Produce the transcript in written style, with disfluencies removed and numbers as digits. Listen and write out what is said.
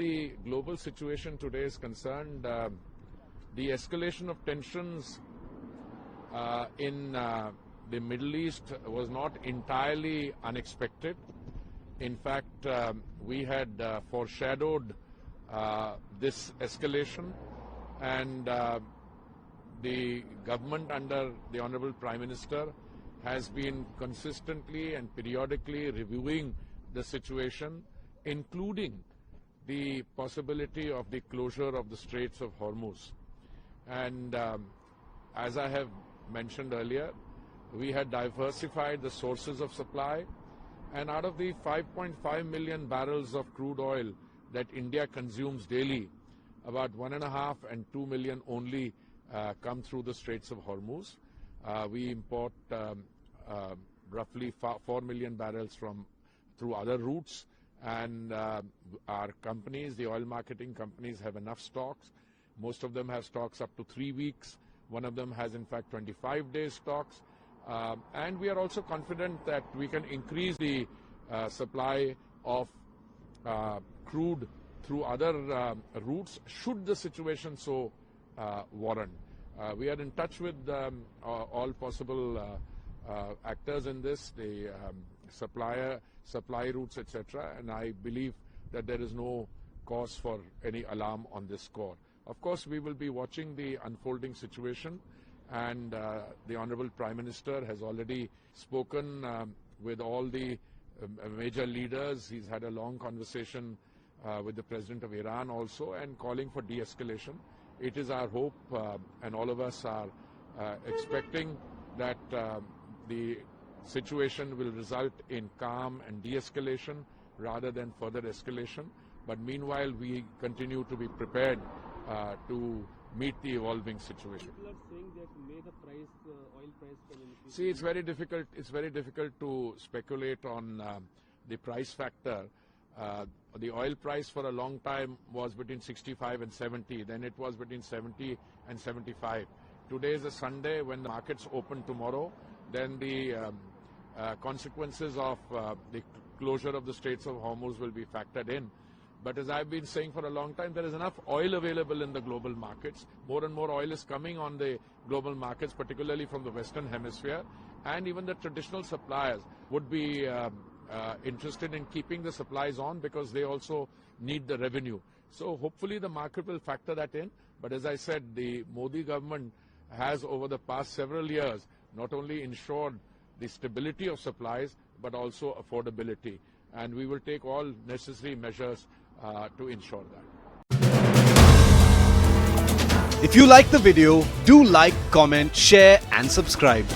The global situation today is concerned, the escalation of tensions in the Middle East was not entirely unexpected. In fact, we had foreshadowed this escalation, and the government under the Honorable Prime Minister has been consistently and periodically reviewing the situation, including the possibility of the closure of the Straits of Hormuz. And as I have mentioned earlier, we had diversified the sources of supply, and out of the 5.5 million barrels of crude oil that India consumes daily, about 1.5 and 2 million only come through the Straits of Hormuz. We import roughly 4 million barrels through other routes, and our companies, the oil marketing companies, have enough stocks. Most of them have stocks up to 3 weeks. One of them has in fact 25 days stocks. And we are also confident that we can increase the supply of crude through other routes should the situation so warrant. We are in touch with all possible actors in this, the supply routes, etc., and I believe that there is no cause for any alarm on this score. Of course, we will be watching the unfolding situation, and the Honorable Prime Minister has already spoken with all the major leaders. He's had a long conversation with the President of Iran also, and calling for de-escalation. It is our hope, and all of us are expecting that the situation will result in calm and de-escalation rather than further escalation. But meanwhile, we continue to be prepared to meet the evolving situation. People are saying that may the oil price can increase. See, it's very difficult. It's very difficult to speculate on the price factor. The oil price for a long time was between 65 and 70. Then it was between 70 and 75. Today is a Sunday. When the markets open tomorrow, then the consequences of the closure of the Straits of Hormuz will be factored in. But as I've been saying for a long time, there is enough oil available in the global markets. More and more oil is coming on the global markets, particularly from the Western Hemisphere. And even the traditional suppliers would be interested in keeping the supplies on because they also need the revenue. So hopefully the market will factor that in. But as I said, the Modi government has over the past several years not only ensured the stability of supplies but also affordability. And we will take all necessary measures to ensure that. If you like the video, do like, comment, share and subscribe.